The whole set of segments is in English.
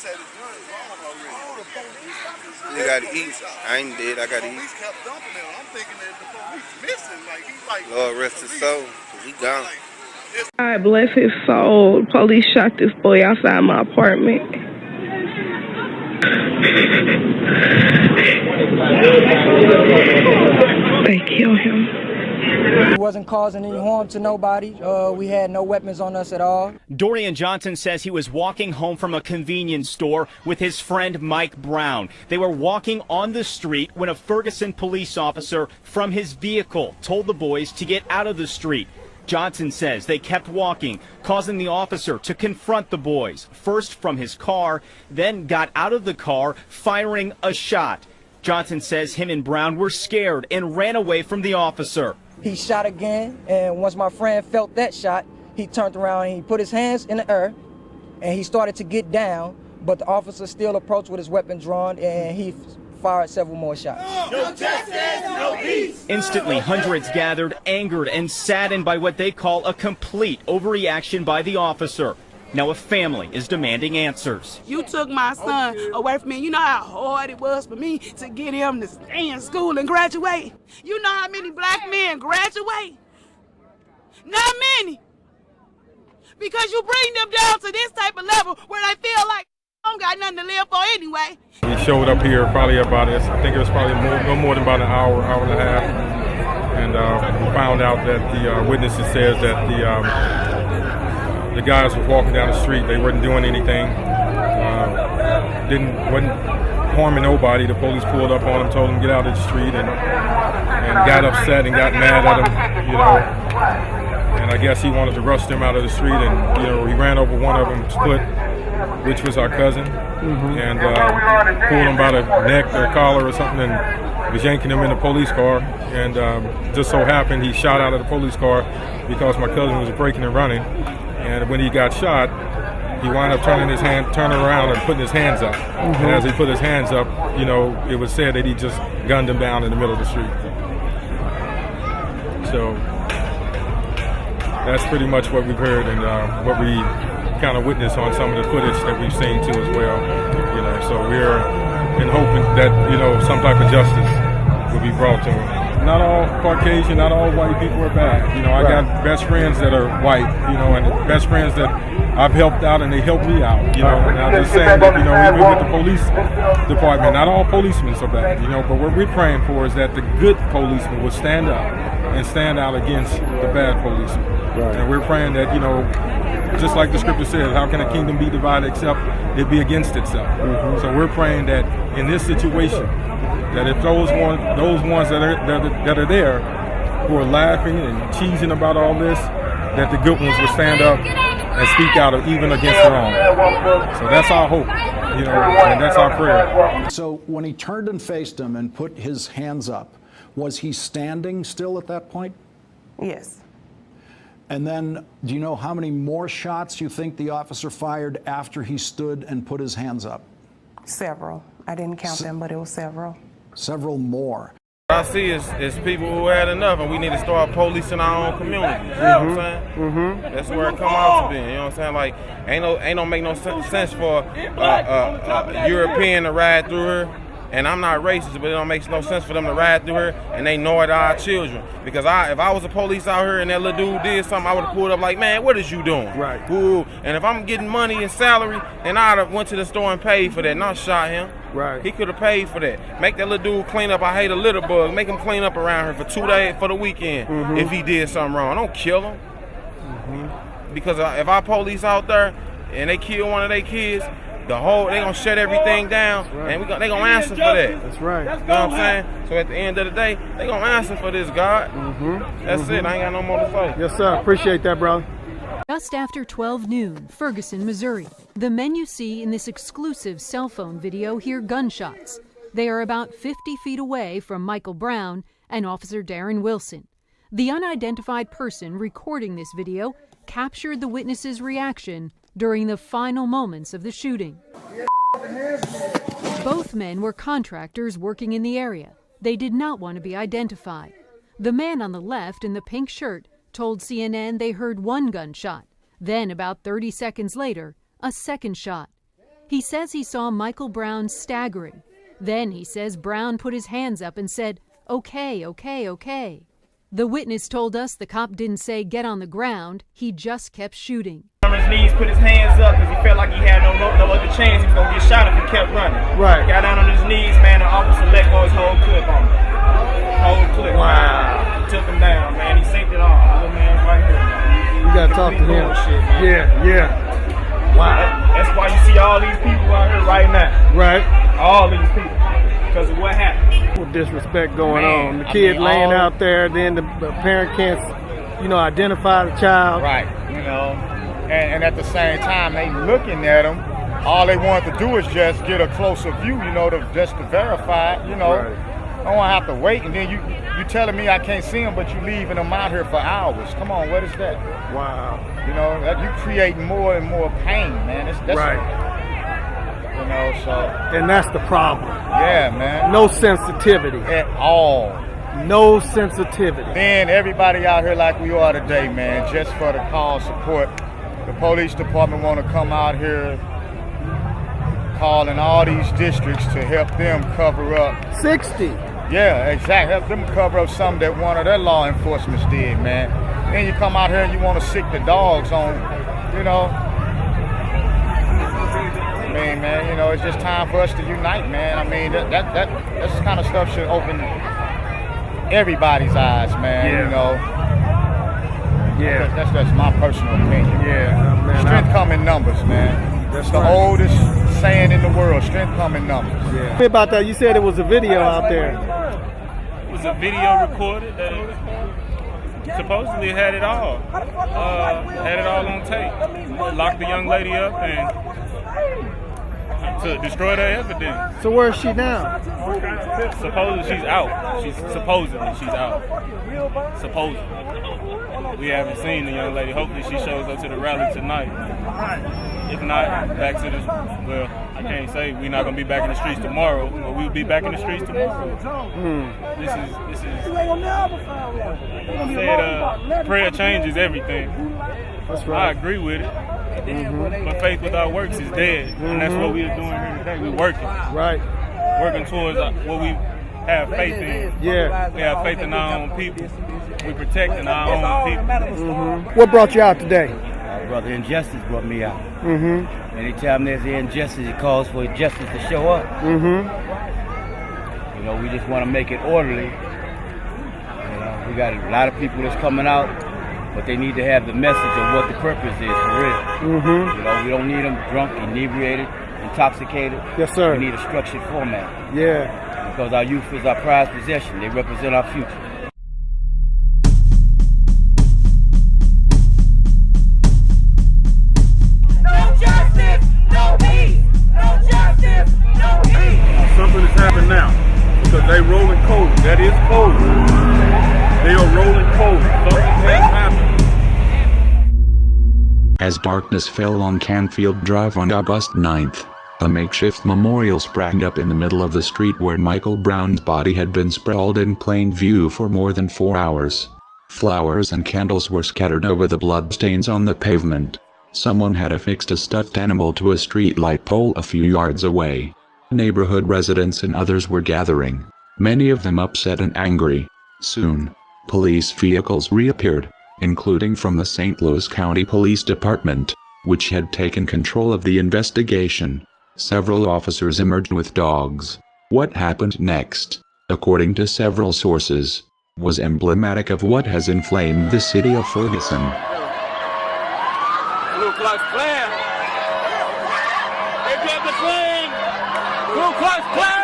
police had his guns wrong already. Oh, the police. They gotta eat. I ain't dead. I gotta eat. The police kept dumping him. I'm thinking that the police missing. Like he's like. Lord rest his soul. He gone. God bless his soul. Police shot this boy outside my apartment. They killed him. He wasn't causing any harm to nobody. We had no weapons on us at all. Dorian Johnson says he was walking home from a convenience store with his friend Mike Brown. They were walking on the street when a Ferguson police officer from his vehicle told the boys to get out of the street. Johnson says they kept walking, causing the officer to confront the boys, first from his car, then got out of the car, firing a shot. Johnson says him and Brown were scared and ran away from the officer. He shot again, and once my friend felt that shot, he turned around and he put his hands in the air, and he started to get down, but the officer still approached with his weapon drawn, and he fired several more shots. No justice, no peace. Instantly, hundreds gathered, angered and saddened by what they call a complete overreaction by the officer. Now a family is demanding answers. You took my son away from me. You know how hard it was for me to get him to stay in school and graduate? You know how many black men graduate? Not many. Because you bring them down to this type of level where they feel like I don't got nothing to live for anyway. He showed up here probably about this. I think it was probably no more than about an hour, hour and a half. And we found out that the witnesses says that the guys were walking down the street. They weren't doing anything. Wasn't harming nobody. The police pulled up on them, told them to get out of the street, and got upset and got mad at them, you know. And I guess he wanted to rush them out of the street, and he ran over one of them's foot, which was our cousin, and pulled him by the neck or collar or something, and was yanking him in the police car. And just so happened he shot out of the police car because my cousin was breaking and running. And when he got shot, he wound up turning around and putting his hands up. And as he put his hands up, it was said that he just gunned him down in the middle of the street. So that's pretty much what we've heard and what we kind of witnessed on some of the footage that we've seen too as well. So we're hoping that some type of justice will be brought to him. Not all Caucasian, not all white people are bad. I got best friends that are white, and best friends that I've helped out and they helped me out, And I'm just saying that, even with the police department, not all policemen are bad, but what we're praying for is that the good policemen will stand up and stand out against the bad policemen. Right. And we're praying that, just like the scripture says, how can a kingdom be divided except it be against itself? So we're praying that in this situation, that if those ones that are there who are laughing and cheesing about all this, that the good ones will stand up and speak out even against their own. So that's our hope, and that's our prayer. So when he turned and faced him and put his hands up, was he standing still at that point? Yes. And then, do you know how many more shots you think the officer fired after he stood and put his hands up? Several. I didn't count them, but it was several. Several more. What I see is people who had enough, and we need to start policing our own community. You know what I'm saying? That's where it come out to be. You know what I'm saying? Like, ain't no make no sense for a European to ride through her. And I'm not racist, but it don't make no sense for them to ride through her and they know it our children. Because if I was a police out here and that little dude did something, I would have pulled up like, man, what is you doing? Right. Ooh. And if I'm getting money and salary, then I'd have went to the store and paid for that, not shot him. Right. He could have paid for that. Make that little dude clean up. I hate a litter bug. Make him clean up around here for 2 days for the weekend if he did something wrong. Don't kill him. Because if our police out there and they kill one of their kids, they gonna shut everything down, and they gonna answer for that. That's right. You know what I'm saying? So at the end of the day, they gonna answer for this, God. That's it. I ain't got no more to say. Yes, sir. Appreciate that, brother. Just after 12 noon, Ferguson, Missouri. The men you see in this exclusive cell phone video hear gunshots. They are about 50 feet away from Michael Brown and Officer Darren Wilson. The unidentified person recording this video captured the witness's reaction during the final moments of the shooting. Both men were contractors working in the area. They did not want to be identified. The man on the left in the pink shirt told CNN they heard one gunshot. Then, about 30 seconds later, a second shot. He says he saw Michael Brown staggering. Then he says Brown put his hands up and said, "Okay, okay, okay." The witness told us the cop didn't say get on the ground, he just kept shooting. On his knees, put his hands up because he felt like he had no other chance. He was going to get shot if he kept running. Right. Got down on his knees, man, the officer let go his whole clip on him. Whole clip. Wow. He took him down, man. He synced it off. Little man right here, man. You got to talk to him. Bullshit, man. Yeah. Wow. That's why you see all these people out here right now. Right. All these people. Because of what happened. Disrespect going on. The kid laying out there, then the parent can't, identify the child. Right, and at the same time, they looking at him. All they want to do is just get a closer view, just to verify, Right. I don't want to have to wait, and then you telling me I can't see him, but you leaving him out here for hours. Come on, what is that? Wow. You creating more and more pain, man. That's right. And that's the problem. Yeah, man. No sensitivity. At all. No sensitivity. Then everybody out here like we are today, man, just for the call support. The police department want to come out here calling all these districts to help them cover up. 60. Yeah, exactly. Help them cover up something that one of their law enforcement did, man. Then you come out here and you want to sick the dogs on, man, it's just time for us to unite, man. I mean, that's kind of stuff should open everybody's eyes, man. Yeah. That's my personal opinion. Yeah, man. Strength come in numbers, man. That's the oldest saying in the world. Strength come in numbers. Yeah. Tell me about that. You said it was a video out there. It was a video recorded that supposedly had it all. Had it all on tape. Locked the young lady up and to destroy their evidence. So where is she now? Supposedly she's out. Supposedly she's out. Supposedly. We haven't seen the young lady. Hopefully she shows up to the rally tonight. If not, back to this. Well, I can't say we're not gonna be back in the streets tomorrow, but we'll be back in the streets tomorrow. This is. Said prayer changes everything. That's right. I agree with it. But faith without works is dead, and that's what we are doing here today. We're working, working towards what we have faith in. Yeah, we have faith in our own people. We protecting our own people. What brought you out today? Brother, injustice brought me out. Anytime there's an injustice, it calls for justice to show up. We just want to make it orderly. We got a lot of people that's coming out, but they need to have the message of what the purpose is for real. We don't need them drunk, inebriated, intoxicated. Yes, sir. We need a structured format. Yeah. Because our youth is our prized possession. They represent our future. No justice, no peace. No justice, no peace. Something has happened now because they rolling cold. That is cold. They are rolling cold. Something has happened. As darkness fell on Canfield Drive on August 9th, a makeshift memorial sprang up in the middle of the street where Michael Brown's body had been sprawled in plain view for more than 4 hours. Flowers and candles were scattered over the bloodstains on the pavement. Someone had affixed a stuffed animal to a streetlight pole a few yards away. Neighborhood residents and others were gathering, many of them upset and angry. Soon, police vehicles reappeared, including from the St. Louis County Police Department, which had taken control of the investigation. Several officers emerged with dogs. What happened next, according to several sources, was emblematic of what has inflamed the city of Ferguson. Ku Klux Klan. They got the flame. Ku Klux Klan.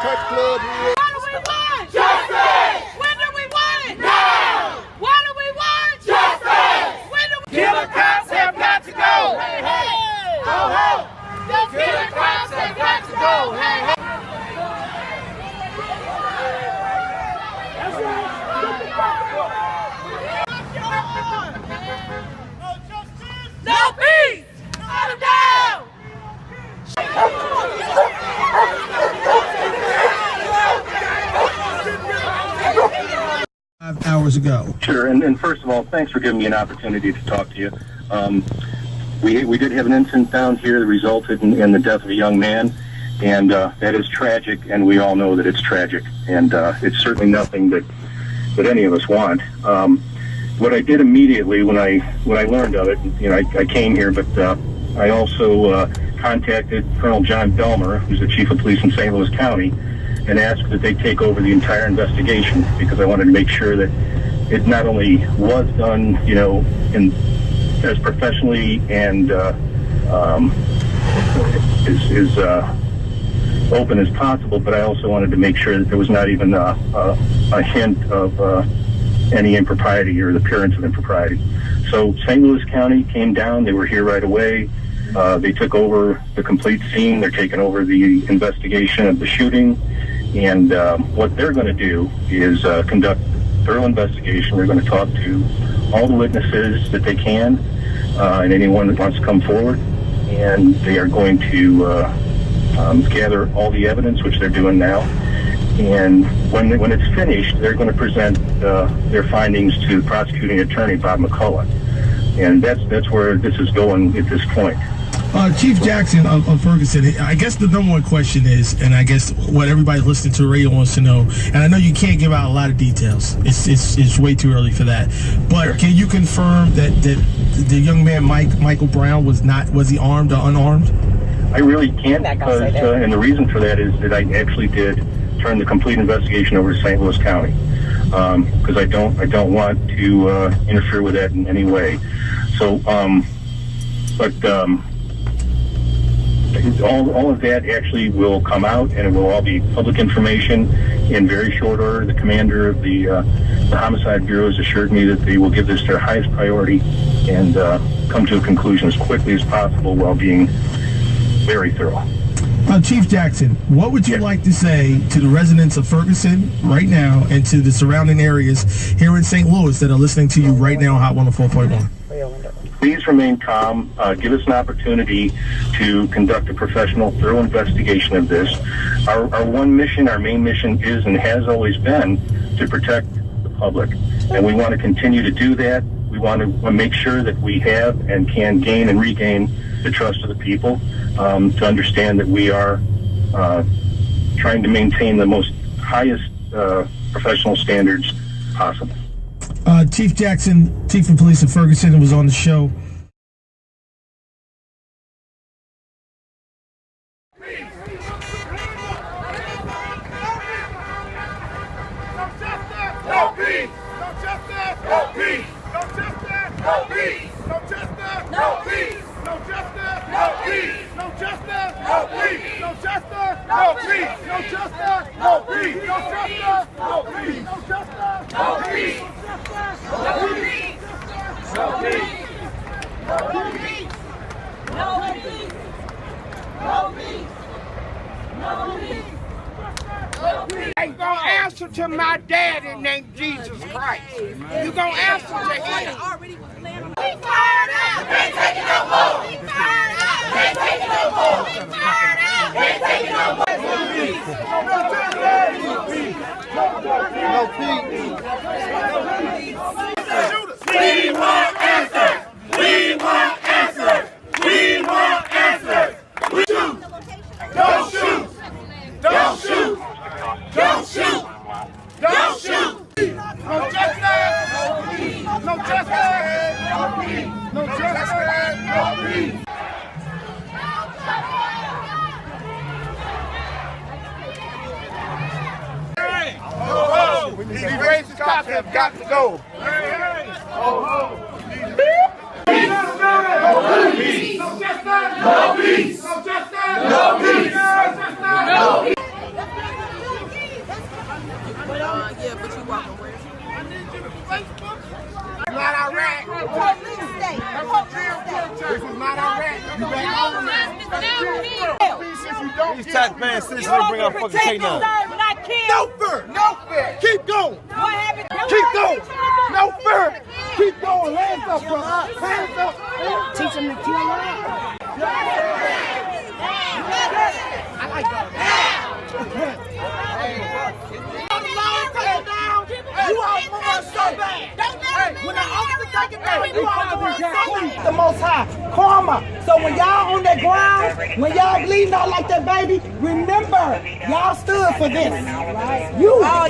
Touch Club here. What do we want? Justice! When do we want it? Now! What do we want? Justice! When do we... Killer cops have got to go! Hey, hey! Ho, ho! Killer cops have got to go! Hey, hey! No peace! Shut them down! 5 hours ago. Sure, and first of all, thanks for giving me an opportunity to talk to you. We did have an incident down here that resulted in the death of a young man, and that is tragic, and we all know that it's tragic, and it's certainly nothing that any of us want. What I did immediately when I learned of it, you know, I came here, but I also contacted Colonel John Belmer, who's the chief of police in St. Louis County, and asked that they take over the entire investigation, because I wanted to make sure that it not only was done, you know, as professionally and as open as possible, but I also wanted to make sure that there was not even a hint of any impropriety or the appearance of impropriety. So St. Louis County came down. They were here right away. They took over the complete scene. They're taking over the investigation of the shooting. And what they're going to do is conduct a thorough investigation. They're going to talk to all the witnesses that they can and anyone that wants to come forward. And they are going to gather all the evidence, which they're doing now. And when it's finished, they're going to present their findings to prosecuting attorney Bob McCullough. And that's where this is going at this point. Chief Jackson of Ferguson, I guess the number one question is, and I guess what everybody listening to the radio wants to know, and I know you can't give out a lot of details. It's way too early for that. But can you confirm that the young man Michael Brown was he armed or unarmed? I really can't, because and the reason for that is that I actually did turn the complete investigation over to St. Louis County, because I don't want to interfere with that in any way. So, all of that actually will come out, and it will all be public information in very short order. The commander of the Homicide Bureau has assured me that they will give this their highest priority and come to a conclusion as quickly as possible while being very thorough. Chief Jackson, what would you like to say to the residents of Ferguson right now and to the surrounding areas here in St. Louis that are listening to you right now on Hot 104.1? Please remain calm. Give us an opportunity to conduct a professional, thorough investigation of this. Our one mission, our main mission is and has always been to protect the public. And we want to continue to do that. We want to make sure that we have and can gain and regain the trust of the people, to understand that we are trying to maintain the most highest professional standards possible. Chief Jackson, Chief of Police of Ferguson, was on the show. No peace! No justice! No peace! No justice! No peace! No justice! No peace! No justice! No peace! No justice! No peace! No justice! No peace! No justice! No peace! No justice! No peace! No justice! No peace! No peace! No peace! No peace! No peace! No peace! No peace! Ain't gonna answer to my daddy named Jesus Christ. You gonna answer to him. We fired up! Ain't taking no more! We fired up! Ain't taking no more! We fired up! Ain't taking no more! No peace! We want answers! We want answers! We want answers! We shoot! Don't shoot! Don't shoot! Don't shoot! Don't shoot! No justice! No peace! No justice! No peace! No justice! No peace! These racist cops have got to go. No peace! No justice! No peace! No justice! No peace! No justice! No peace! These taxpaying citizens bring out fucking K9. No fear. No fear. Keep going. Keep going. No fear. Keep going. Hands up, bro. Hands up. Teach them to kill us. I like that. You are more so bad. When the officer take it down, you are more so bad. The Most High, karma. So when y'all on that ground, when y'all bleeding out like that, baby, remember, y'all stood for this. Y'all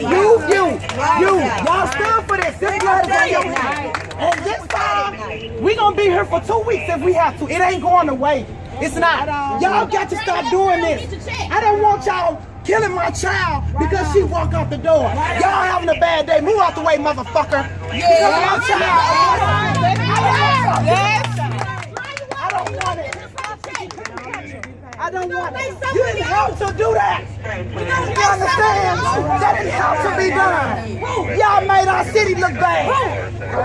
stood for this. This blood is on your hands. And this time, we gonna be here for 2 weeks if we have to. It ain't going away. It's not. Y'all got to stop doing this. I don't want y'all killing my child because she walked out the door. Y'all having a bad day. Move out the way, motherfucker. Yeah. My child. I don't want it. I don't want it. You didn't have to do that. You understand? That didn't have to be done. Y'all made our city look bad.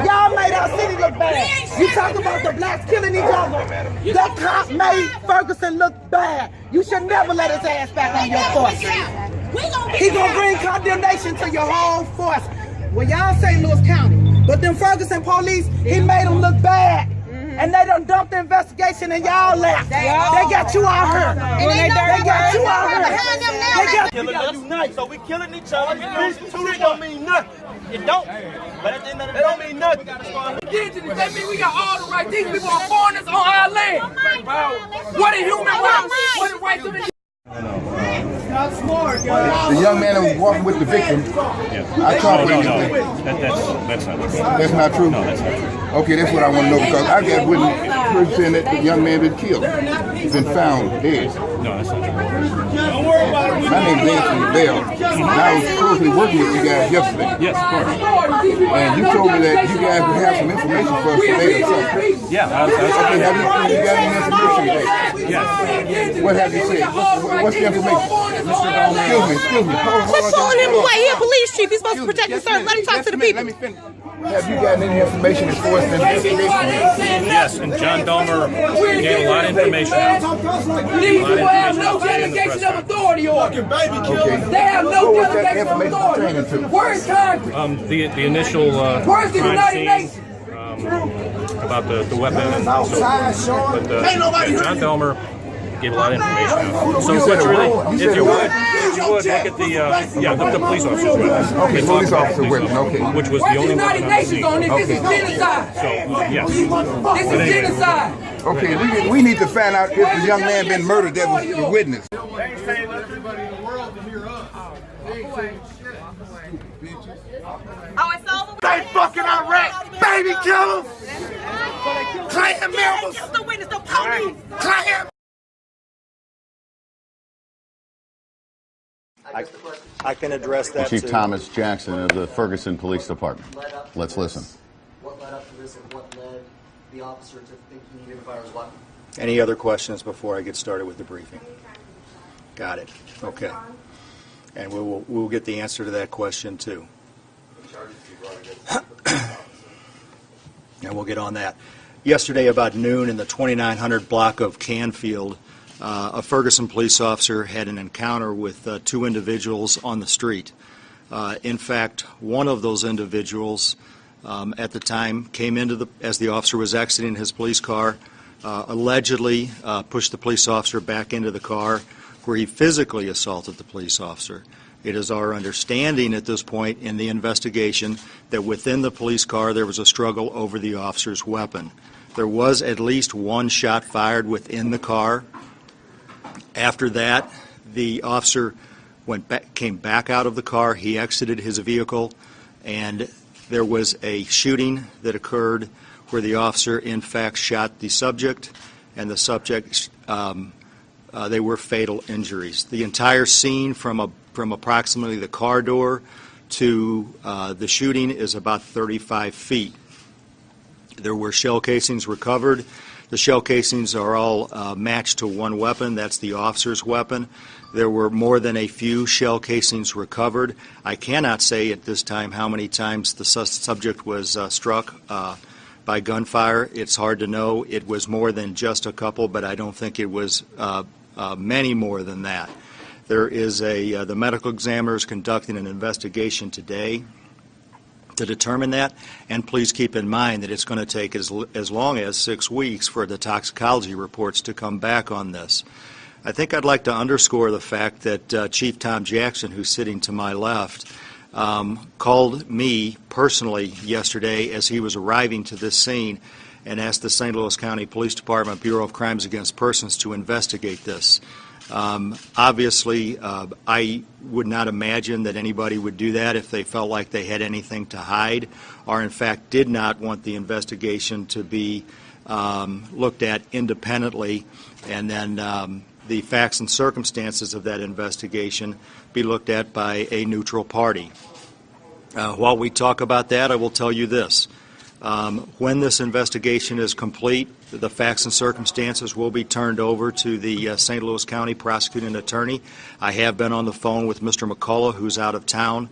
Y'all made our city look bad. You talk about the blacks killing each other. That cop made Ferguson look bad. You should never let his ass back on your force. He's gonna bring condemnation to your whole force. Well, y'all St. Louis County, but them Ferguson police, he made them look bad. And they done dumped the investigation and y'all left. They got you out here. They got you out here. They got killing us, so we killing each other. It don't mean nothing. It don't. But at the end of the day, it don't mean nothing. That means we got all the right. These people are foreigners on our land. What a human rights. What a right to the The young man that was walking with the victim, I talked to him. That's not true? No, that's not true. Okay, that's what I want to know because I got witness saying that the young man been killed. He's been found dead. No, that's not true. My name's Anthony Bell. And I was closely working with you guys yesterday. Yes, of course. And you told me that you guys would have some information for us today or something. Yeah, okay, have you got any information today? Yes. What have you said? What's the information? Excuse me. Hold What's pulling him away? He's a police chief. He's supposed to protect the service. Let him talk to the people. Let me finish. Have you gotten any information as far as the investigation? Yes, and John Dahmer gave a lot of information out. These people have no delegation of authority order. They have no delegation of authority. Where's Congress? The initial where's the United Nations? About the weapon and so forth. But John Dahmer gave a lot of information out. So it's really, if you would look at the police officer's weapon. Okay, police officer weapon, okay. Which was the only United weapon Nations on this. This is genocide. So, yes. This is genocide. Okay, we need to find out if the young man been murdered that was the witness. Everybody in the world to hear us. Oh, it's over. They fucking unrest. Baby killers. Klan members. The witness, the police. Klan. I can address that. Chief Thomas Jackson of the Ferguson Police Department. Let's listen. What led up to this and what led the officer to think he needed to fire his weapon? Any other questions before I get started with the briefing? Got it. Okay. And we'll get the answer to that question too. And we'll get on that. Yesterday about noon in the 2900 block of Canfield, a Ferguson police officer had an encounter with two individuals on the street. In fact, one of those individuals at the time came into as the officer was exiting his police car, allegedly pushed the police officer back into the car where he physically assaulted the police officer. It is our understanding at this point in the investigation that within the police car there was a struggle over the officer's weapon. There was at least one shot fired within the car. After that, the officer came back out of the car. He exited his vehicle, and there was a shooting that occurred where the officer, in fact, shot the subject, and the subject, they were fatal injuries. The entire scene from approximately the car door to the shooting is about 35 feet. There were shell casings recovered. The shell casings are all matched to one weapon. That's the officer's weapon. There were more than a few shell casings recovered. I cannot say at this time how many times the subject was struck by gunfire. It's hard to know. It was more than just a couple, but I don't think it was many more than that. There is the medical examiner is conducting an investigation today to determine that, and please keep in mind that it's going to take as long as 6 weeks for the toxicology reports to come back on this. I think I'd like to underscore the fact that Chief Tom Jackson, who's sitting to my left, called me personally yesterday as he was arriving to this scene and asked the St. Louis County Police Department Bureau of Crimes Against Persons to investigate this. Obviously, I would not imagine that anybody would do that if they felt like they had anything to hide or, in fact, did not want the investigation to be looked at independently, and then the facts and circumstances of that investigation be looked at by a neutral party. While we talk about that, I will tell you this. When this investigation is complete, the facts and circumstances will be turned over to the St. Louis County prosecuting attorney. I have been on the phone with Mr. McCullough, who's out of town.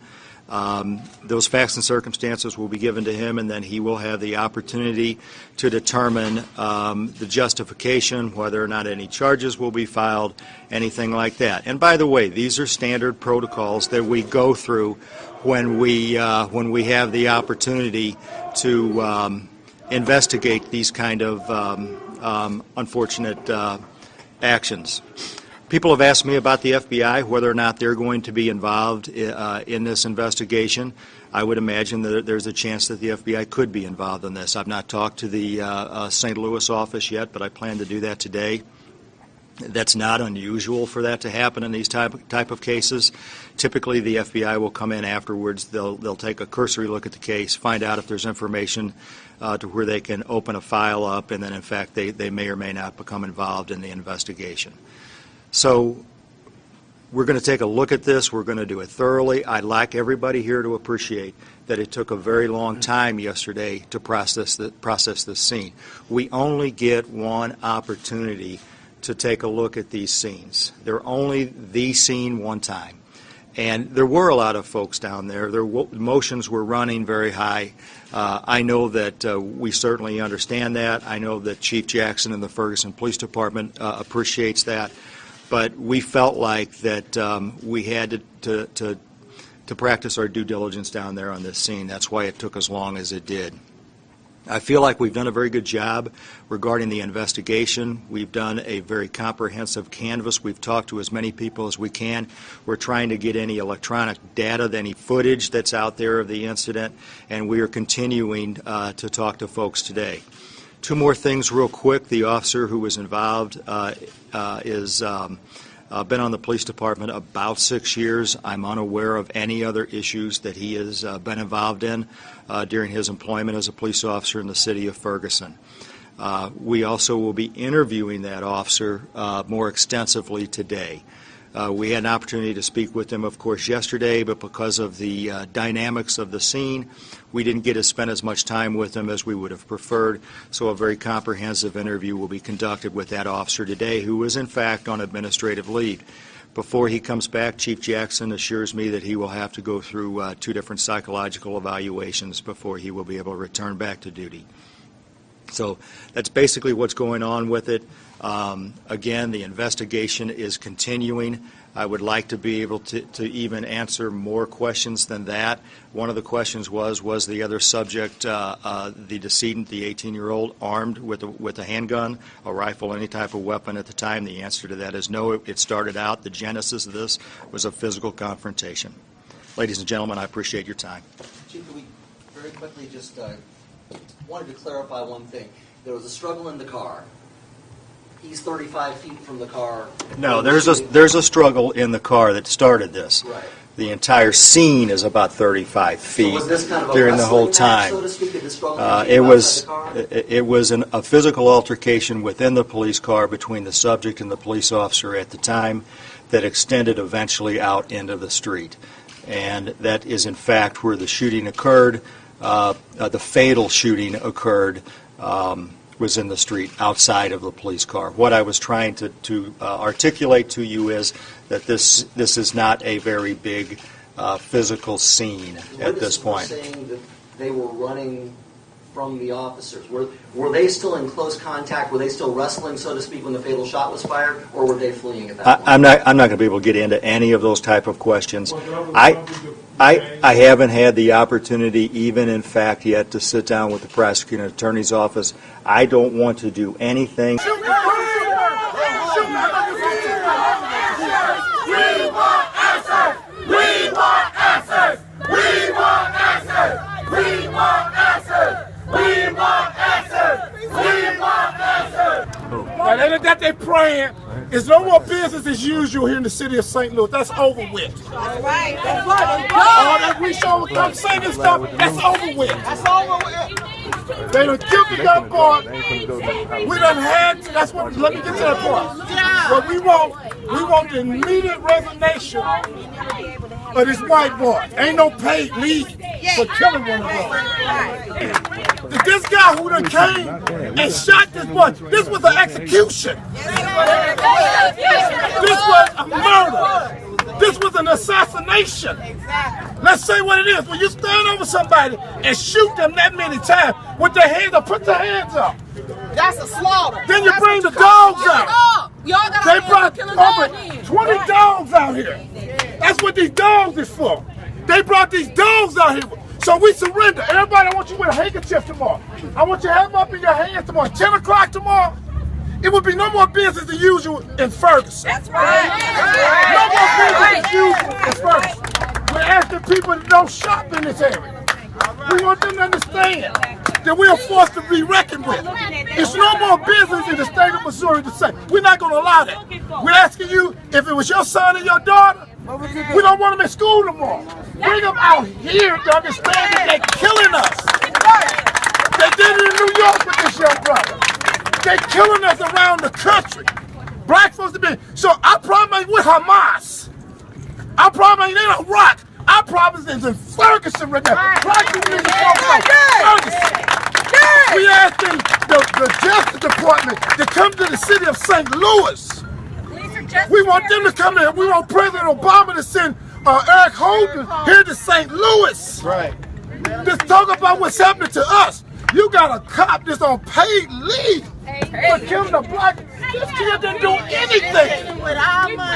Those facts and circumstances will be given to him, and then he will have the opportunity to determine the justification, whether or not any charges will be filed, anything like that. And by the way, these are standard protocols that we go through when we have the opportunity to investigate these kind of unfortunate actions. People have asked me about the FBI, whether or not they're going to be involved in this investigation. I would imagine that there's a chance that the FBI could be involved in this. I've not talked to the St. Louis office yet, but I plan to do that today. That's not unusual for that to happen in these type of cases. Typically, the FBI will come in afterwards. They'll take a cursory look at the case, find out if there's information to where they can open a file up, and then, in fact, they may or may not become involved in the investigation. So we're going to take a look at this. We're going to do it thoroughly. I'd like everybody here to appreciate that it took a very long time yesterday to process this scene. We only get one opportunity to take a look at these scenes. They're only the scene one time. And there were a lot of folks down there. Their emotions were running very high. I know that we certainly understand that. I know that Chief Jackson and the Ferguson Police Department appreciates that. But we felt like that we had to practice our due diligence down there on this scene. That's why it took as long as it did. I feel like we've done a very good job regarding the investigation. We've done a very comprehensive canvass. We've talked to as many people as we can. We're trying to get any electronic data, any footage that's out there of the incident, and we are continuing to talk to folks today. Two more things real quick. The officer who was involved is been on the police department about 6 years. I'm unaware of any other issues that he has been involved in during his employment as a police officer in the city of Ferguson. We also will be interviewing that officer more extensively today. We had an opportunity to speak with him, of course, yesterday, but because of the dynamics of the scene, we didn't get to spend as much time with him as we would have preferred, so a very comprehensive interview will be conducted with that officer today, who is, in fact, on administrative leave. Before he comes back, Chief Jackson assures me that he will have to go through 2 different psychological evaluations before he will be able to return back to duty. So that's basically what's going on with it. Again, the investigation is continuing. I would like to be able to even answer more questions than that. One of the questions was the other subject, the decedent, the 18-year-old, armed with a handgun, a rifle, any type of weapon at the time? The answer to that is no. It started out, the genesis of this was a physical confrontation. Ladies and gentlemen, I appreciate your time. Chief, could we very quickly just wanted to clarify one thing. There was a struggle in the car. He's 35 feet from the car. No, there's a struggle in the car that started this. Right. The entire scene is about 35 feet So was this kind of a during the whole wrestling time. match, so to speak? Did the struggle It was a physical altercation within the police car between the subject and the police officer at the time that extended eventually out into the street. And that is, in fact, where the shooting occurred. The fatal shooting occurred was in the street outside of the police car. What I was trying to articulate to you is that this is not a very big physical scene at this point. Saying that they were running from the officers? Were they still in close contact? Were they still wrestling, so to speak, when the fatal shot was fired, or were they fleeing at that point? I'm not going to be able to get into any of those type of questions. I haven't had the opportunity, even in fact, yet to sit down with the prosecuting attorney's office. I don't want to do anything. Now that they praying, it's no more business as usual here in the city of St. Louis. That's over with. That's right. That's right. All that we show come say this stuff, that's over with. That's over with. They done killed the young boy. We done had, that's what, let me get to that part. What we want the immediate resignation of this white boy. Ain't no paid leave for killing one of us. This guy who done came and shot this boy, this was an execution. This was a murder. This was an assassination. Let's say what it is. When you stand over somebody and shoot them that many times with their hands up, put their hands up. That's a slaughter. Then you bring the dogs out. They brought over 20 dogs out here. That's what these dogs is for. They brought these dogs out here. So we surrender. Everybody, I want you with a handkerchief tomorrow. I want you to have them up in your hands tomorrow. 10 o'clock tomorrow, it would be no more business as usual in Ferguson. That's right. No more business as usual in Ferguson. We're asking people to don't shop in this area. We want them to understand that we are forced to be reckoned with. It's no more business in the state of Missouri to say, we're not going to allow that. We're asking you, if it was your son or your daughter, we don't want them in school tomorrow. Bring them out here to understand that they're killing us. They did it in New York with this young brother. They're killing us around the country. Black folks have been. So our problem ain't with Hamas. Our problem ain't in Iraq. Our problem is in Ferguson right now. Black people need to talk about Ferguson. We asking the Justice Department to come to the city of St. Louis. We want them to come here. We want President Obama to send Eric Holden here to St. Louis. Right. Just talk about what's happening to us. You got a cop that's on paid leave for killing a black. This kid didn't do anything.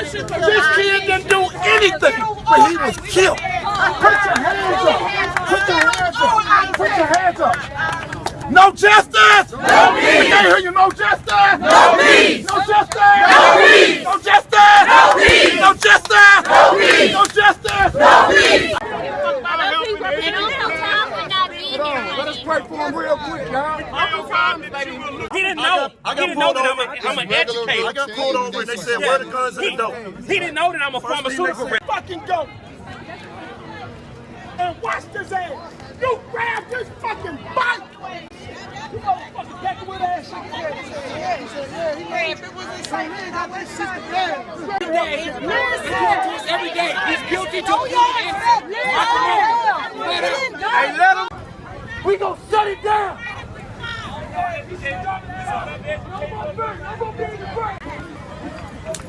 This kid didn't do anything, but he was killed. Put your hands up. Put your hands up. Put your hands up. No justice! No peace! We can't hear you. No justice! No peace! No justice! No peace! No justice! No peace! No justice! No peace! No justice! No peace! Let us pray for him real quick, y'all. He didn't know. He didn't know that I'm an educator. I got pulled over and they said, where the guns in the door? He didn't know that I'm a pharmaceutical rep. Fucking go. And watch this ass. You grab this fucking bike. You motherfucking take it with that shit. Every day. He's guilty to Hey, let him. We gonna shut it down.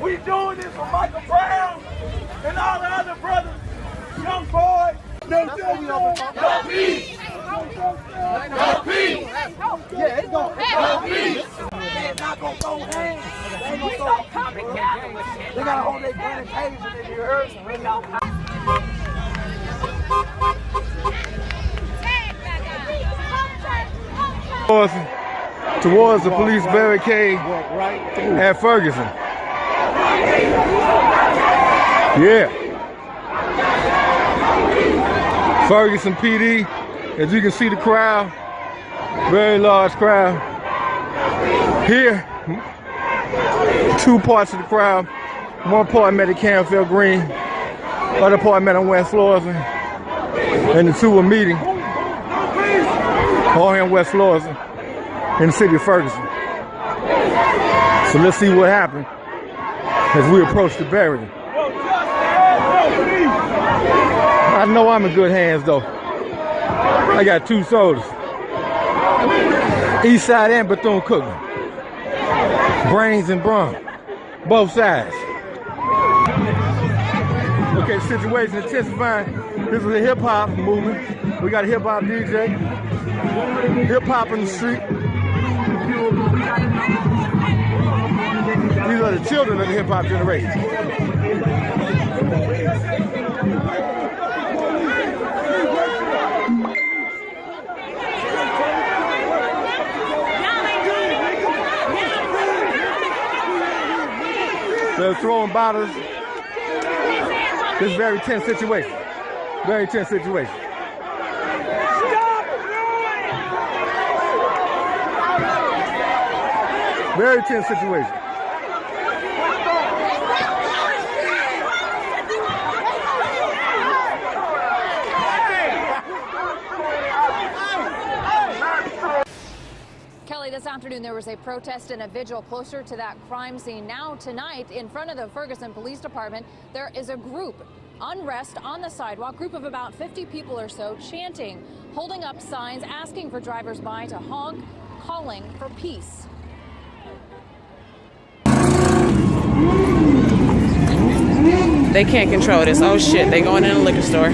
We doing this for Michael Brown and all the other brothers, young boys. No peace. No peace. Yeah, it's gonna no peace. They're not gonna throw hands. We gonna come together with shit. They gotta hold their gun and taser in your ears. Towards the police barricade at Ferguson. Yeah. Ferguson PD, as you can see the crowd, very large crowd. Here, two parts of the crowd. One part met at Canfield Green, other part met on West Florissant, and the two were meeting all here in West Florissant in the city of Ferguson. So let's see what happened as we approach the barrier. I know I'm in good hands though. I got two soldiers. East Side and Bethune-Cookman. Brains and brawn. Both sides. Okay, situation intensifying. This is a hip hop movement. We got a hip hop DJ. Hip hop in the street. These are the children of the hip hop generation. They're throwing bottles. This is a very tense situation. Very tense situation. Very tense situation. Kelly, this afternoon there was a protest and a vigil closer to that crime scene. Now tonight, in front of the Ferguson Police Department, there is a group, unrest on the sidewalk, group of about 50 people or so, chanting, holding up signs, asking for drivers-by to honk, calling for peace. They can't control this. Oh shit, they going in a liquor store.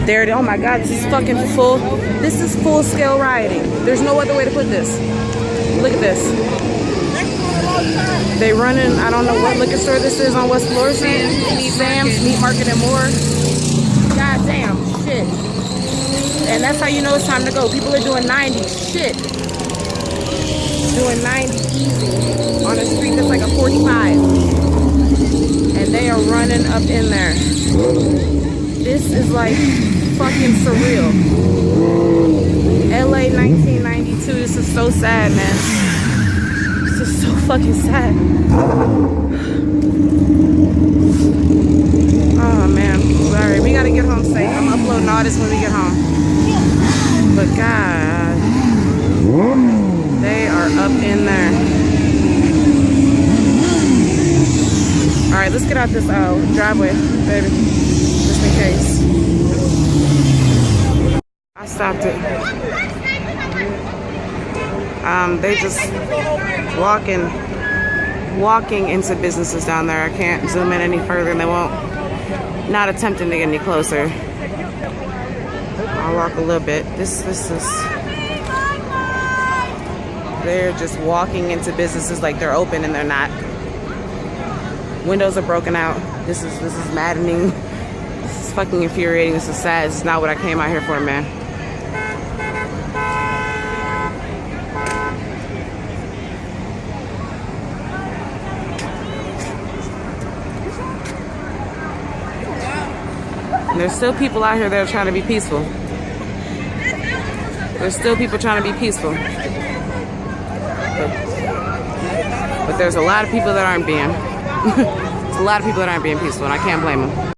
There, oh my God, this is fucking full. This is full-scale rioting. There's no other way to put this. Look at this. They running, I don't know what liquor store this is on West Florissant. Sam's, Meat Market and more. God damn, shit. And that's how you know it's time to go. People are doing 90, shit. Doing 90 easy on a street that's like a 45. And they are running up in there. This is like fucking surreal. LA 1992, this is so sad, man. This is so fucking sad. Oh man, sorry, we gotta get home safe. I'm uploading all this when we get home. But God, they are up in there. All right, let's get out this driveway, baby, just in case. I stopped it. They just walking into businesses down there. I can't zoom in any further, and they won't. Not attempting to get any closer. I'll walk a little bit. This is. They're just walking into businesses like they're open and they're not. Windows are broken out. This is maddening. This is fucking infuriating. This is sad. This is not what I came out here for, man. And there's still people out here that are trying to be peaceful. There's still people trying to be peaceful. But there's a lot of people that aren't being. There's a lot of people that aren't being peaceful, and I can't blame them.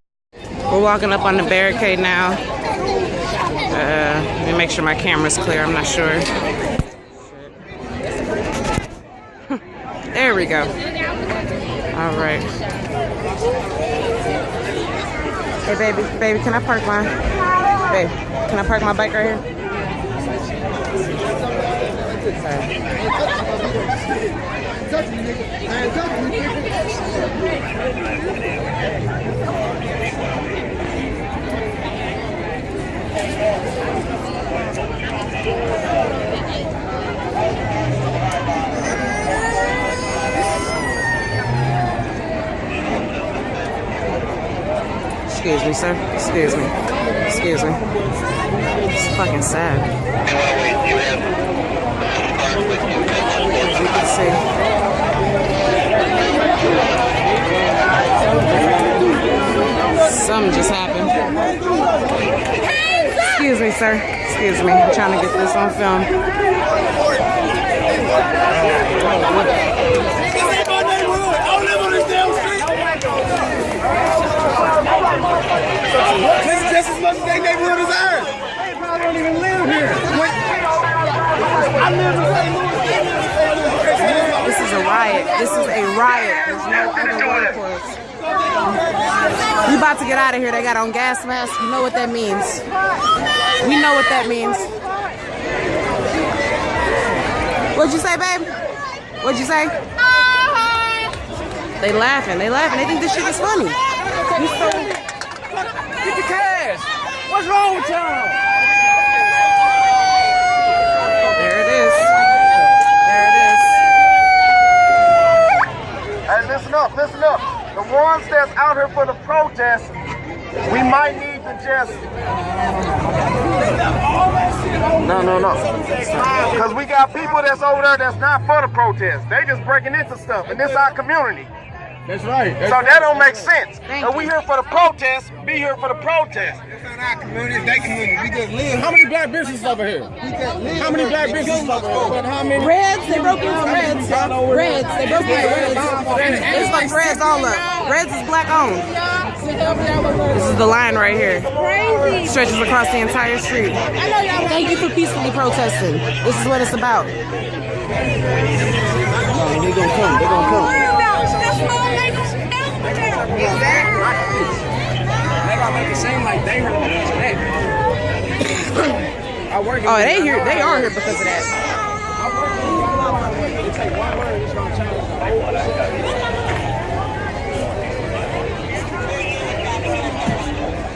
We're walking up on the barricade now. Let me make sure my camera's clear. I'm not sure. There we go. All right. Hey, baby, can I park my? Babe, can I park my bike right here? Excuse me, sir. Excuse me. Excuse me. It's fucking sad. As you can see. Something just happened. Excuse me, sir. Excuse me. I'm trying to get this on film. This is just as much as their neighborhood as ours. I don't even live here. I live in St. Louis. This is a riot. This is a riot. There's no other word for it. We about to get out of here. They got on gas masks. You know what that means. We know what that means. What'd you say, babe? What'd you say? They laughing. They laughing. They think this shit is funny. Get the cash. What's wrong with y'all? listen up. The ones that's out here for the protest, we might need to just... No. Because we got people that's over there that's not for the protest. They just breaking into stuff, and this is our community. That's right. So that don't make sense. And we here for the protest, be here for the protest. It's not our community, it's their community. We just live. How many black businesses over here? How many black businesses over here? How many? Reds, they broke into Reds. Reds, they broke into Reds. It's like Reds all up. Reds is black owned. This is the line right here. Stretches across the entire street. Thank you for peacefully protesting. This is what it's about. They're gonna come. They're gonna come. They gonna make it seem like they really Oh, they here. They are here because of that.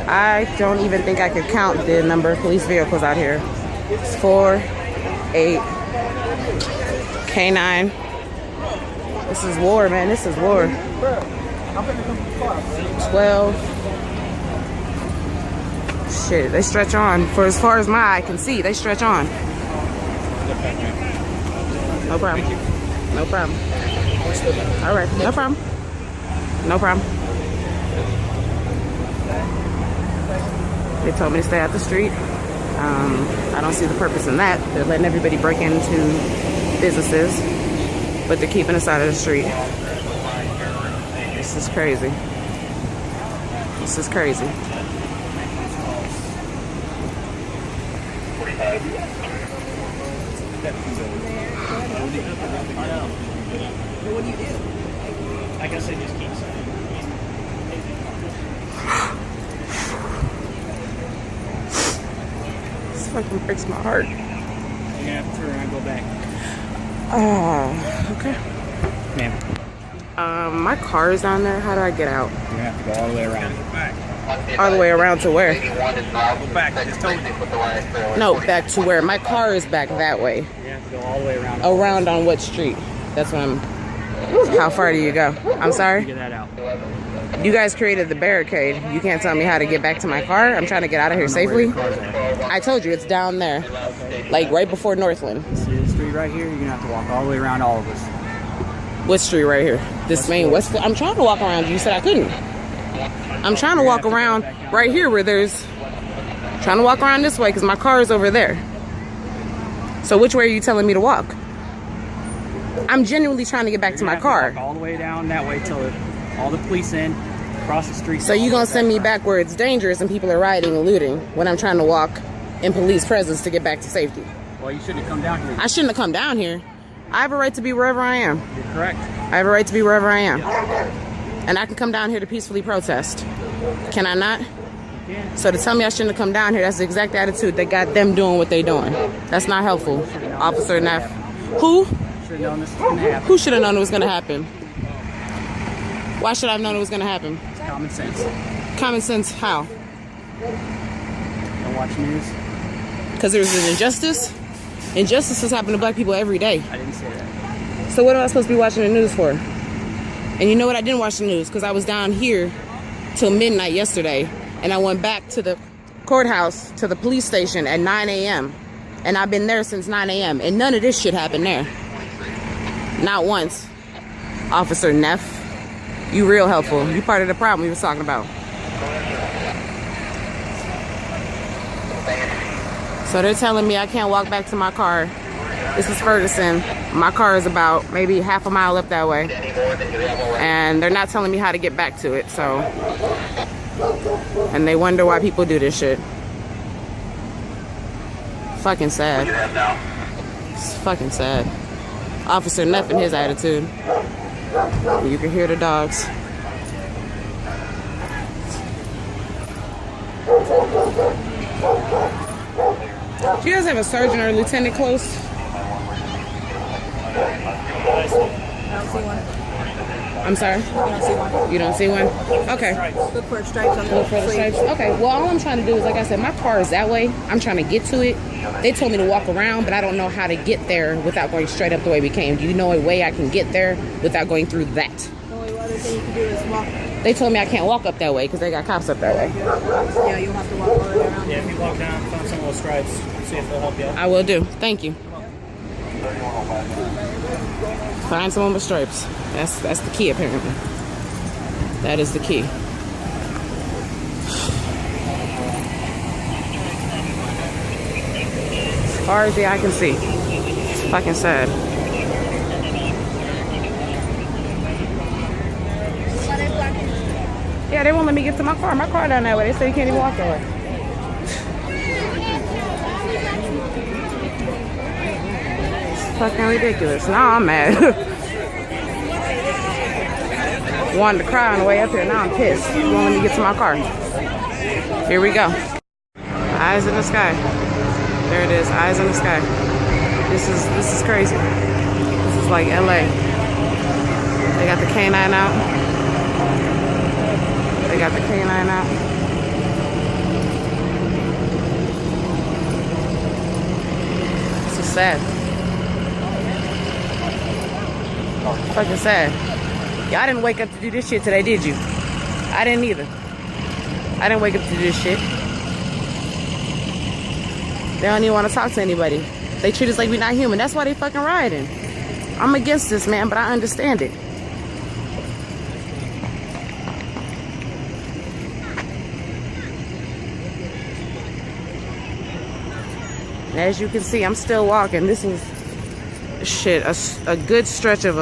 I don't even think I could count the number of police vehicles out here. It's 4, 8, K9. This is war, man. This is war. 12. Shit, they stretch on. For as far as my eye can see, they stretch on. No problem. No problem. All right, no problem. No problem. They told me to stay out the street. I don't see the purpose in that. They're letting everybody break into businesses, but they're keeping us out of the street. This is crazy. This is crazy. What do you do? I guess they just keep saying. This fucking breaks my heart. You're gonna have to turn around and go back. Okay. Ma'am. My car is down there. How do I get out? You're gonna have to go all the way around. All the way around to where? Go back. I just told you. No, back to where? My car is back that way. You have to go all the way around. Around on what street? That's what I'm... How far do you go? I'm sorry? Get that out. You guys created the barricade. You can't tell me how to get back to my car? I'm trying to get out of here safely. I told you, it's down there. Like right before Northland. See the street right here? You're gonna have to walk all the way around all of us. What street right here? This main West... I'm trying to walk around. You said I couldn't. I'm trying to walk around right here where there's... Trying to walk around this way because my car is over there. So which way are you telling me to walk? I'm genuinely trying to get back to my car. All the way down that way till all the police in, across the street. So you gonna send me back where it's dangerous and people are rioting and looting when I'm trying to walk in police presence to get back to safety? Well, you shouldn't have come down here. I shouldn't have come down here. I have a right to be wherever I am. You're correct. I have a right to be wherever I am. And I can come down here to peacefully protest. Can I not? Yeah. So to tell me I shouldn't have come down here, that's the exact attitude that got them doing what they doing. That's not helpful. Officer Neff. Who? Should have known this was going to happen. Who should have known it was going to happen? Why should I have known it was going to happen? It's common sense. Common sense how? Don't watch news. Because there's an injustice? Injustices happen to black people every day. I didn't say that. So what am I supposed to be watching the news for? And you know what? I didn't watch the news because I was down here till midnight yesterday. And I went back to the courthouse, to the police station at 9 a.m. And I've been there since 9 a.m. And none of this shit happened there. Not once. Officer Neff, you real helpful. You part of the problem we was talking about. So they're telling me I can't walk back to my car. This is Ferguson. My car is about maybe half a mile up that way. And they're not telling me how to get back to it, so. And they wonder why people do this shit. Fucking sad. It's fucking sad. Officer Neff and his attitude. You can hear the dogs. Do you guys have a sergeant or a lieutenant close? I don't see one. I'm sorry? You don't see one. You don't see one? Okay. Look for stripes on the Look for the stripes? Okay. Well, all I'm trying to do is, like I said, my car is that way. I'm trying to get to it. They told me to walk around, but I don't know how to get there without going straight up the way we came. Do you know a way I can get there without going through that? The only way only thing you can do is walk. They told me I can't walk up that way because they got cops up that way. Yeah, you'll have to walk all the way around. Yeah, if you walk down, find some of those stripes, see if they'll help you out. I will do. Thank you. Find someone with stripes. That's the key, apparently. That is the key. As far as the eye can see. It's fucking sad. Yeah, they won't let me get to my car. My car down that way. They say you can't even walk that way. It's fucking ridiculous. Now I'm mad. Wanted to cry on the way up here. Now I'm pissed. You won't let me get to my car. Here we go. Eyes in the sky. There it is. Eyes in the sky. This is crazy. This is like LA. They got the canine out. They got the canine out. This is sad. Fucking sad. Y'all didn't wake up to do this shit today, did you? I didn't either. I didn't wake up to do this shit. They don't even want to talk to anybody. They treat us like we're not human. That's why they fucking rioting. I'm against this, man, but I understand it. As you can see, I'm still walking. This is shit, a good stretch of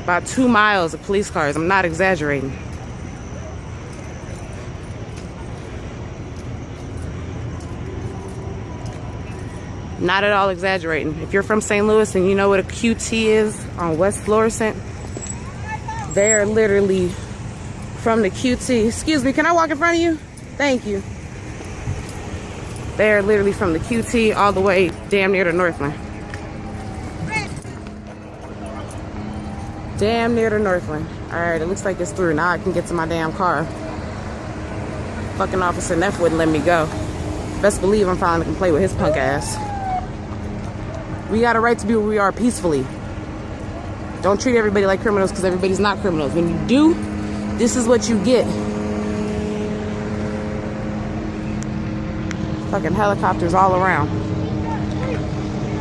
about 2 miles of police cars. I'm not exaggerating. Not at all exaggerating. If you're from St. Louis and you know what a QT is on West Florissant, they are literally from the QT. Excuse me, can I walk in front of you? Thank you. They're literally from the QT all the way damn near to Northland. Damn near to Northland. Alright, it looks like it's through. Now I can get to my damn car. Fucking Officer Neff wouldn't let me go. Best believe I'm finally gonna play with his punk ass. We got a right to be where we are peacefully. Don't treat everybody like criminals because everybody's not criminals. When you do, this is what you get. Fucking helicopters all around.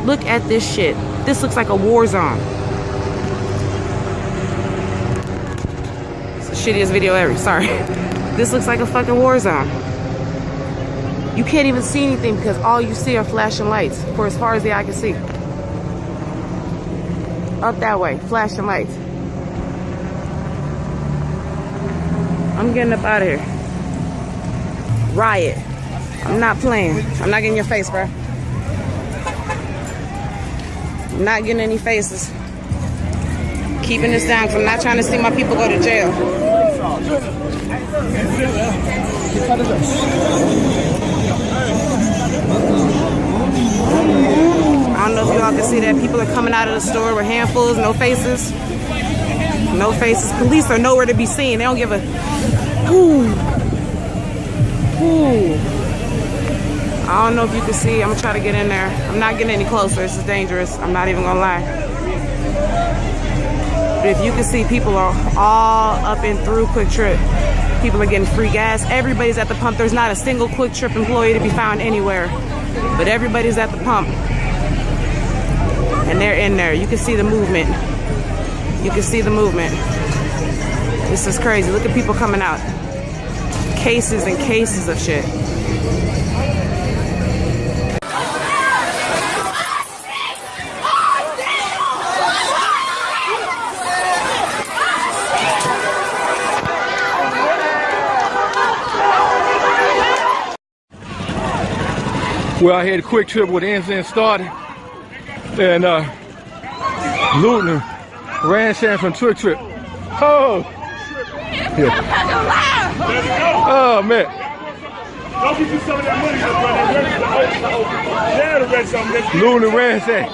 Look at this shit. This looks like a war zone. It's the shittiest video ever. Sorry. This looks like a fucking war zone. You can't even see anything because all you see are flashing lights for as far as the eye can see. Up that way, flashing lights. I'm getting up out of here. Riot. I'm not playing. I'm not getting your face, bro. I'm not getting any faces. Keeping this down because I'm not trying to see my people go to jail. I don't know if y'all can see that. People are coming out of the store with handfuls, no faces. No faces. Police are nowhere to be seen. They don't give a... Ooh. Ooh. I don't know if you can see. I'm gonna try to get in there. I'm not getting any closer. This is dangerous. I'm not even gonna lie. But if you can see, people are all up and through Quick Trip. People are getting free gas. Everybody's at the pump. There's not a single Quick Trip employee to be found anywhere. But everybody's at the pump. And they're in there. You can see the movement. You can see the movement. This is crazy. Look at people coming out. Cases and cases of shit. Well, I had a Quick Trip with Ensign started and looting ransack from Quick Trip. Oh! Yeah. Oh, man. Don't get you some of that money, Looting ransack.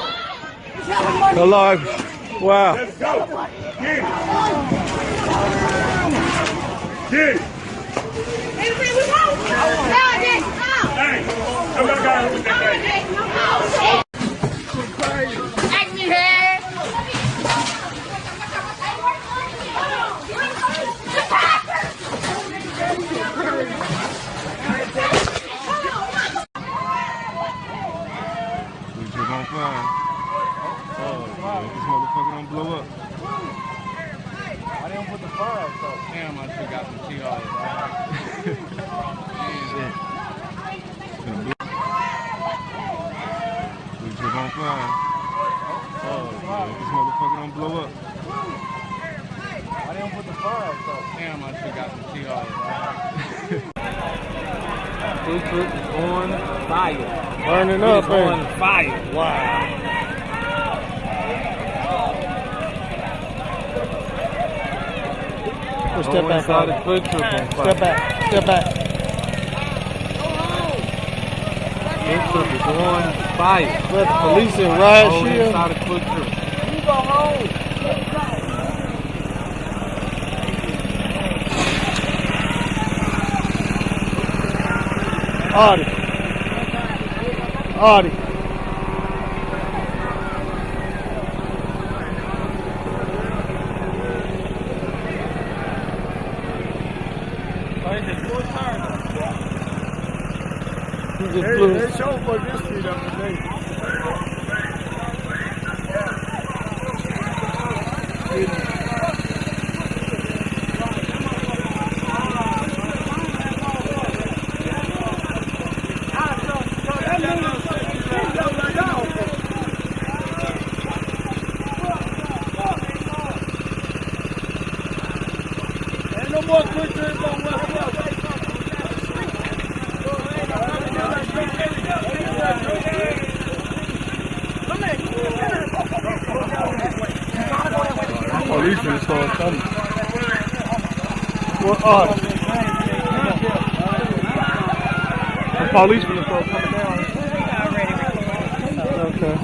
Hello. Wow. Let's go. Get it. Get it. Damn, I should got some TRs. We just on fire. Oh, this motherfucker don't blow up. Why they don't put the fires up? Damn, I should got some TRs. This trip is on fire. Burning up, man. On fire. Wow. Step back. Step back. Step back. This trip is on fire. Let the police in riot shield. Inside of Quick Trip. You go home. Audie. They show for this street up today. Ain't no more quick trips on West West. Police gonna start coming. What the police gonna start coming down. Okay.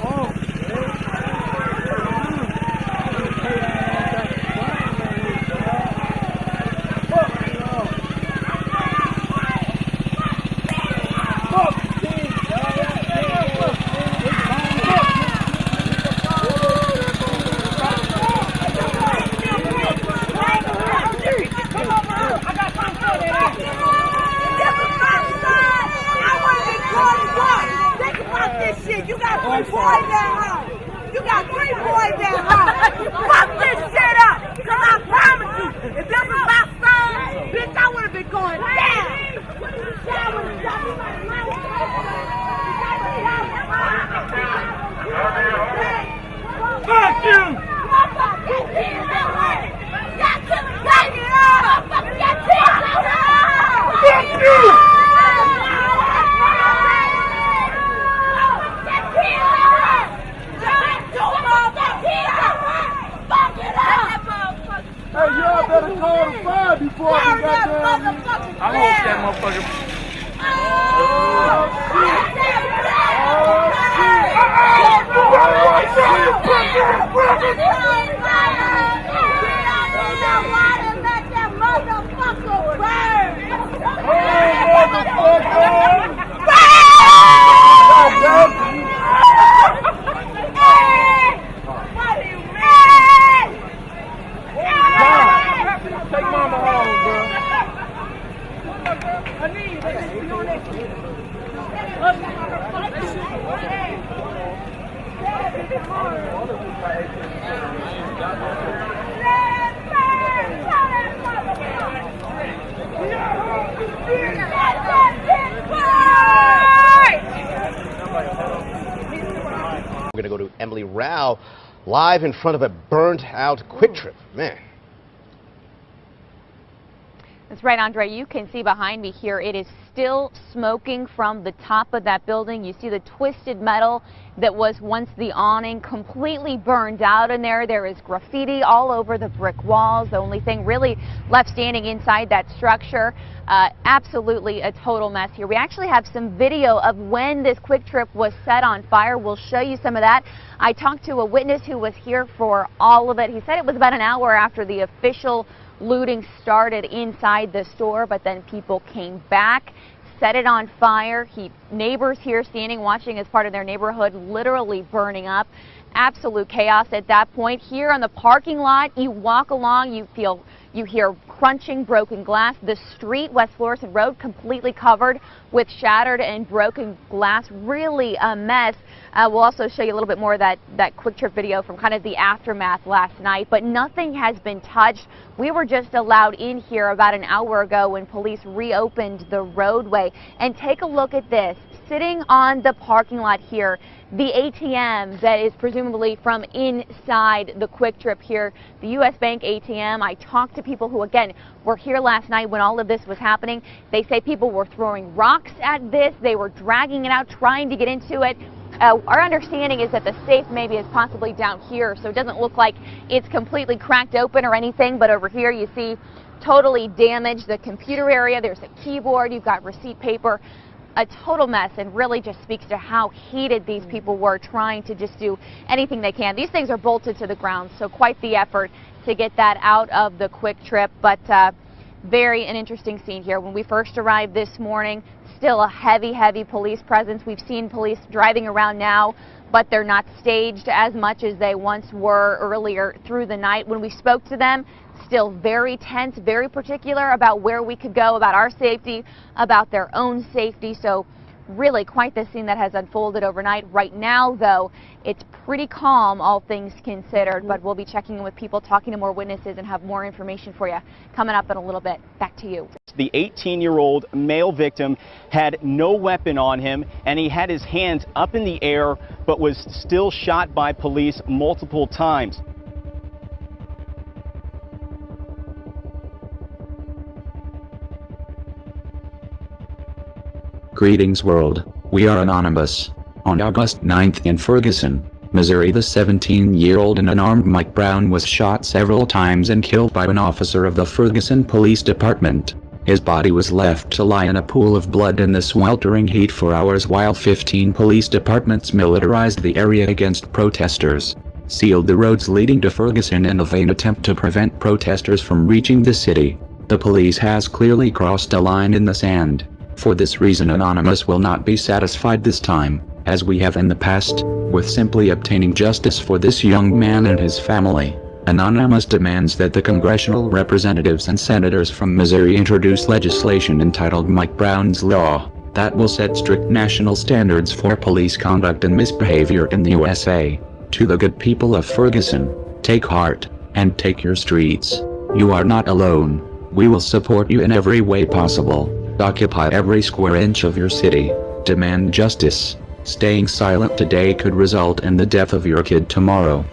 We're going to go to Emily Rao, live in front of a burnt-out Quick Trip. Man. That's right, Andre. You can see behind me here, it is still smoking from the top of that building. You see the twisted metal that was once the awning completely burned out in there. There is graffiti all over the brick walls. The only thing really left standing inside that structure. Absolutely a total mess here. We actually have some video of when this Quick Trip was set on fire. We'll show you some of that. I talked to a witness who was here for all of it. He said it was about an hour after the official looting started inside the store, but then people came back, set it on fire. Neighbors here standing watching as part of their neighborhood literally burning up. Absolute chaos at that point. Here on the parking lot, you walk along, you feel You hear crunching broken glass. The street, West Florissant Road, completely covered with shattered and broken glass. Really a mess. We'll also show you a little bit more of that quick trip video from kind of the aftermath last night, but nothing has been touched. We were just allowed in here about an hour ago when police reopened the roadway. And take a look at this. Sitting on the parking lot here, the ATM that is presumably from inside the quick trip here, the U.S. Bank ATM. I talked to people who, again, were here last night when all of this was happening. They say people were throwing rocks at this. They were dragging it out, trying to get into it. Our understanding is that the safe maybe is possibly down here, so it doesn't look like it's completely cracked open or anything, but over here you see totally damaged the computer area. There's a keyboard, you've got receipt paper, a total mess, and really just speaks to how heated these people were trying to just do anything they can. These things are bolted to the ground, so quite the effort to get that out of the quick trip, but very an interesting scene here. When we first arrived this morning, still a heavy police presence. We've seen police driving around now, but they're not staged as much as they once were earlier through the night. When we spoke to them, still very tense, very particular about where we could go, about our safety, about their own safety. So really quite the scene that has unfolded overnight. Right now, though, it's pretty calm, all things considered, but we'll be checking in with people, talking to more witnesses, and have more information for you coming up in a little bit. Back to you. The 18-year-old male victim had no weapon on him, and he had his hands up in the air, but was still shot by police multiple times. Greetings world, we are anonymous. On August 9th in Ferguson, Missouri, the 17-year-old and unarmed Mike Brown was shot several times and killed by an officer of the Ferguson Police Department. His body was left to lie in a pool of blood in the sweltering heat for hours while 15 police departments militarized the area against protesters, sealed the roads leading to Ferguson in a vain attempt to prevent protesters from reaching the city. The police has clearly crossed a line in the sand. For this reason, Anonymous will not be satisfied this time, as we have in the past, with simply obtaining justice for this young man and his family. Anonymous demands that the congressional representatives and senators from Missouri introduce legislation entitled Mike Brown's Law, that will set strict national standards for police conduct and misbehavior in the USA. To the good people of Ferguson, take heart, and take your streets. You are not alone. We will support you in every way possible. Occupy every square inch of your city. Demand justice. Staying silent today could result in the death of your kid tomorrow.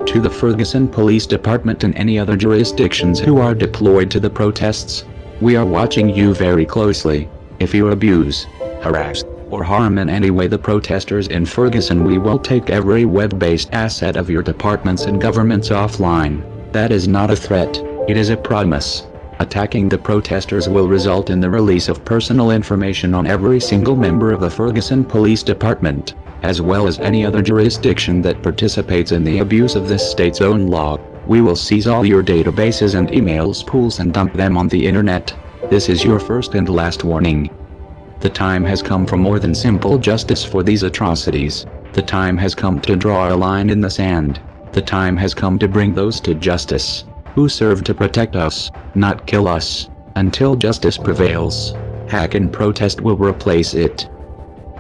To the Ferguson Police Department and any other jurisdictions who are deployed to the protests, we are watching you very closely. If you abuse, harass, or harm in any way the protesters in Ferguson, we will take every web-based asset of your departments and governments offline. That is not a threat, it is a promise. Attacking the protesters will result in the release of personal information on every single member of the Ferguson Police Department, as well as any other jurisdiction that participates in the abuse of this state's own law. We will seize all your databases and emails pools and dump them on the internet. This is your first and last warning. The time has come for more than simple justice for these atrocities. The time has come to draw a line in the sand. The time has come to bring those to justice who serve to protect us, not kill us. Until justice prevails, hack and protest will replace it.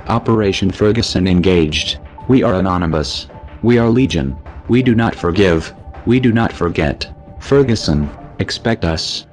Operation Ferguson engaged. We are anonymous. We are legion. We do not forgive. We do not forget. Ferguson, expect us.